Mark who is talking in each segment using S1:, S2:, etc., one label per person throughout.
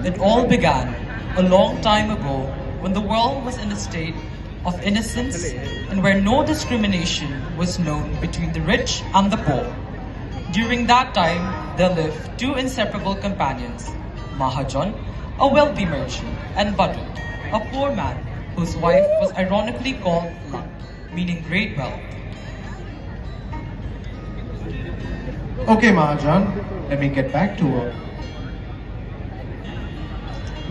S1: It all began a long time ago when the world was in a state of innocence and where no discrimination was known between the rich and the poor. During that time, there lived two inseparable companions, Mahajan, a wealthy merchant, and Badut, a poor man whose wife was ironically called Luck, meaning great wealth.
S2: Okay, Mahajan, let me get back to work.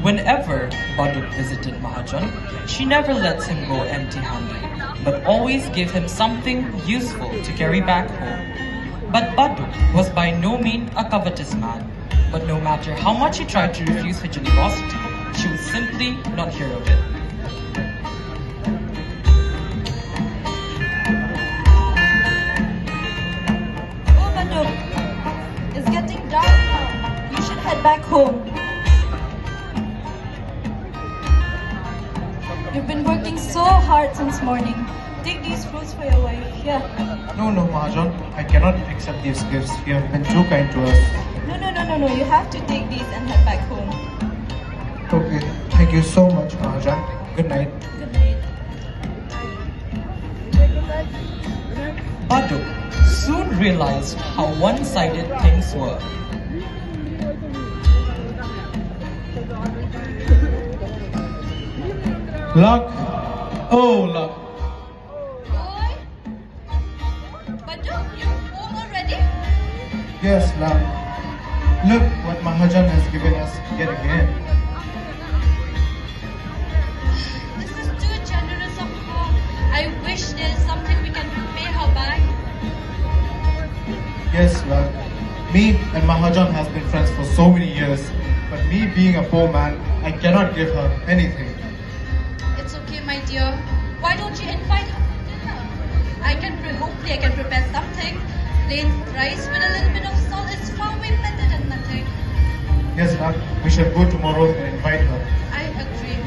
S1: Whenever Badut visited Mahajan, she never lets him go empty-handed, but always gave him something useful to carry back home. But Badut was by no means a covetous man, but no matter how much he tried to refuse her generosity, she would simply not hear of it.
S3: Oh, Badut, it's getting dark now. You should head back home. You've been working so hard since morning. Take these fruits for your wife. Here.
S2: No, Mahajan, I cannot accept these gifts. You have been too kind to us.
S3: No. You have to take these and head back home.
S2: Okay, thank you so much, Mahajan. Good night.
S3: Good night.
S1: Badut soon realized how one-sided things were.
S2: Luck. Oh, Luck.
S3: Boy? Badut, you're home already?
S2: Yes, Luck. Look what Mahajan has given us yet again.
S3: This is too generous of her. I wish there is something we can repay her back.
S2: Yes, Luck. Me and Mahajan has been friends for so many years, but me being a poor man, I cannot give her anything.
S3: It's okay, my dear. Why don't you invite her for dinner? Hopefully I can prepare something. Plain rice with a little bit of salt is far way better than nothing.
S2: Yes, Luck. We shall go tomorrow and invite her.
S3: I agree.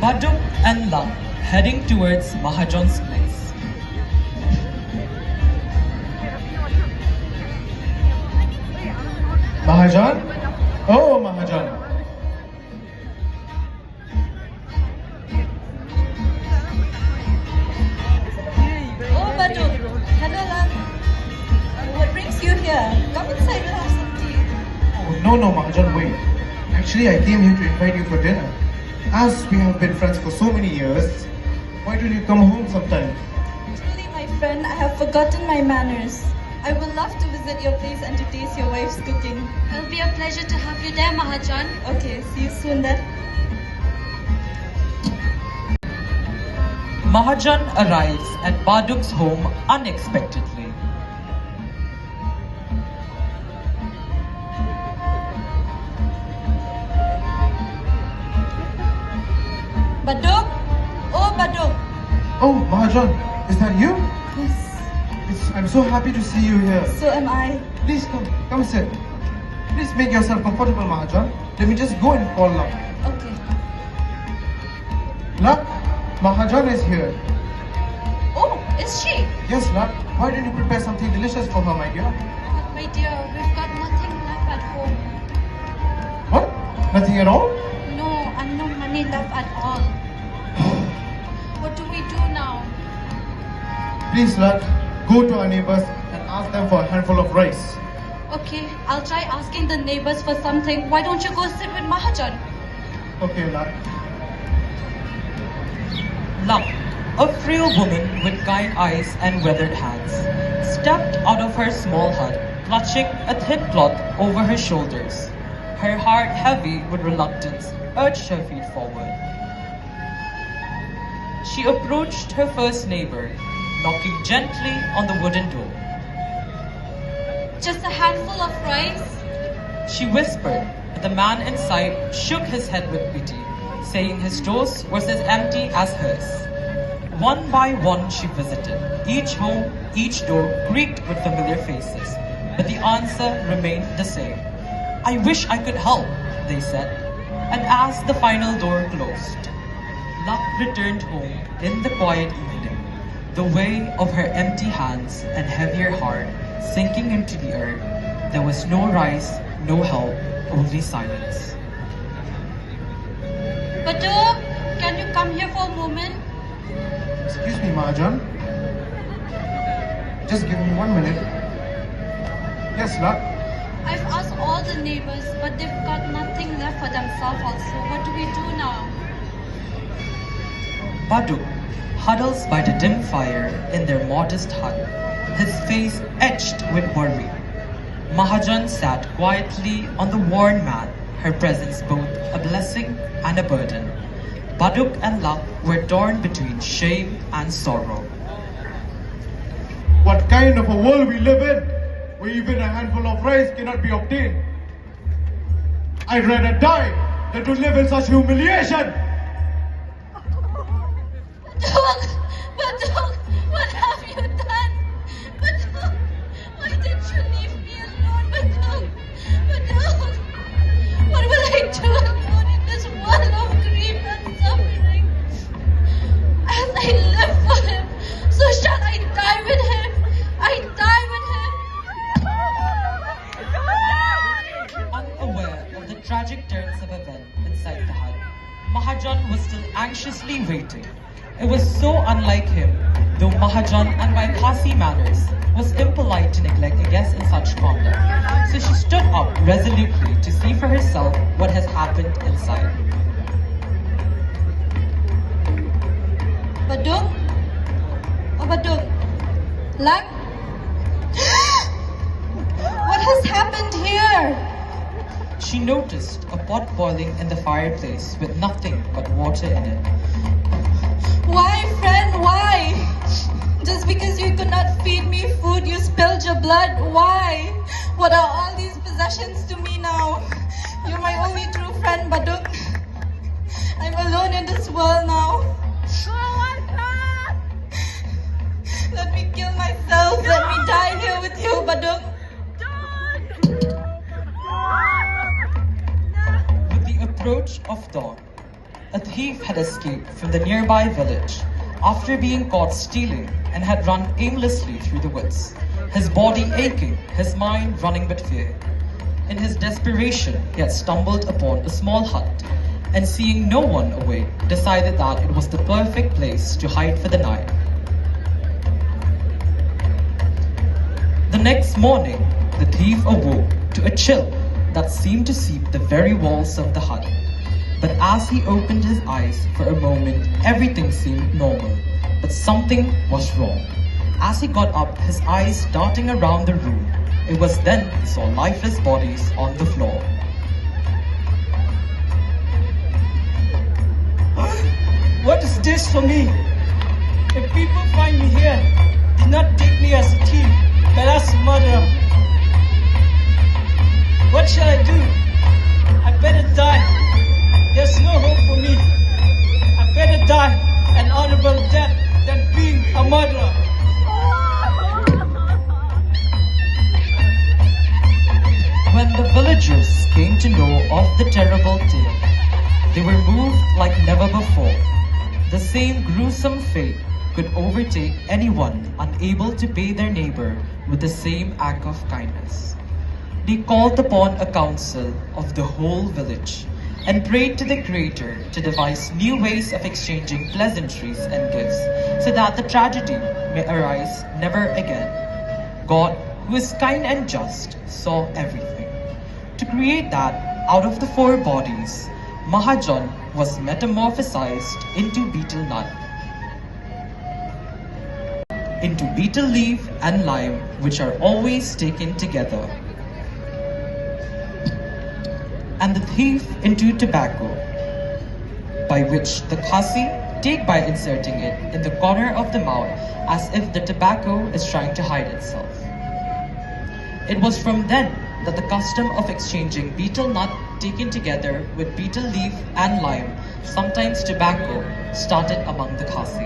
S1: Badut and Luck heading towards Mahajan's place.
S2: Mahajan? Oh, Mahajan.
S3: Oh, Badut. Hello, love. What brings you here? Come inside, we'll have some tea.
S2: Oh, no, Mahajan, wait. Actually, I came here to invite you for dinner. As we have been friends for so many years, why don't you come home sometime?
S3: Truly, my friend, I have forgotten my manners. I would love to visit your place and to taste your wife's cooking.
S4: It'll be a pleasure to have you there, Mahajan.
S3: Okay, see you soon then.
S1: Mahajan arrives at Badut's home unexpectedly.
S3: Badut? Oh, Badut.
S2: Oh, Mahajan, is that you?
S3: Yes,
S2: I'm so happy to see you here.
S3: so am I.
S2: Please come sit. Please make yourself comfortable, Mahajan. Let me just go and call Luck.
S3: Okay.
S2: Luck, Mahajan is here.
S3: Oh, is she?
S2: Yes, Luck. Why don't you prepare something delicious for her, my dear?
S4: But my dear, we've got nothing left at home.
S2: What? Nothing at all?
S4: No, and no money left at all. What do we do now?
S2: Please, Luck, go to our neighbors and ask them for a handful of rice.
S4: Okay, I'll try asking the neighbors for something. Why don't you go sit with Mahajan?
S2: Okay, Luck.
S1: Luck, a frail woman with kind eyes and weathered hands, stepped out of her small hut, clutching a thin cloth over her shoulders. Her heart heavy with reluctance urged her feet forward. She approached her first neighbor, knocking gently on the wooden door.
S4: Just a handful of rice?
S1: She whispered, but the man inside shook his head with pity, saying his stores was as empty as hers. One by one she visited. Each home, each door creaked with familiar faces, but the answer remained the same. "I wish I could help," they said. And as the final door closed, Luck returned home in the quiet evening, the weight of her empty hands and heavier heart sinking into the earth. There was no rise, no help, only silence.
S3: Baduk, can you come here for a moment?
S2: Excuse me, Mahajan. Just give me 1 minute. Yes, Luck.
S3: I've asked all the neighbors, but they've got nothing left for themselves also. What do we do now?
S1: Baduk huddles by the dim fire in their modest hut, his face etched with worry. Mahajan sat quietly on the worn mat, her presence both a blessing and a burden. Baduk and Luck were torn between shame and sorrow.
S2: What kind of a world we live in, where even a handful of rice cannot be obtained? I'd rather die than to live in such humiliation!
S3: Baduk, what have you done? Baduk, why did you leave me alone? Baduk, what will I do alone in this world of grief and suffering? As I live for him, so shall I die with him. I die with him.
S1: Unaware of the tragic turns of events inside the hut, Mahajan was still anxiously waiting. It was so unlike him, though Mahajan and by Khasi manners was impolite to neglect a guest in such conduct. So she stood up resolutely to see for herself what has happened inside.
S3: Baduk? Oh, Baduk. Luck? What has happened here?
S1: She noticed a pot boiling in the fireplace with nothing but water in it.
S3: Why, friend, why? Just because you could not feed me food, you spilled your blood. Why? What are all these possessions to me now? You're my only true friend, Baduk. I'm alone in this world now. Let me kill myself. Let me die here with you, Baduk.
S1: With the approach of dawn, a thief had escaped from the nearby village after being caught stealing and had run aimlessly through the woods, his body aching, his mind running with fear. In his desperation, he had stumbled upon a small hut and, seeing no one awake, decided that it was the perfect place to hide for the night. The next morning, the thief awoke to a chill that seemed to seep the very walls of the hut. But as he opened his eyes for a moment, everything seemed normal. But something was wrong. As he got up, his eyes darting around the room, it was then he saw lifeless bodies on the floor.
S5: What is this for me? If people find me here, do not take me as a thief, but as a murderer. What shall I do? I better die. There's no hope for me. I better die an honorable death than being a murderer.
S1: When the villagers came to know of the terrible tale, they were moved like never before. The same gruesome fate could overtake anyone unable to pay their neighbor with the same act of kindness. They called upon a council of the whole village and prayed to the Creator to devise new ways of exchanging pleasantries and gifts so that the tragedy may arise never again. God, who is kind and just, saw everything. To create that, out of the 4 bodies, Mahajan was metamorphosized into betel nut, into betel leaf and lime, which are always taken together, and the thief into tobacco, by which the Khasi take by inserting it in the corner of the mouth as if the tobacco is trying to hide itself. It was from then that the custom of exchanging betel nut taken together with betel leaf and lime, sometimes tobacco, started among the Khasi.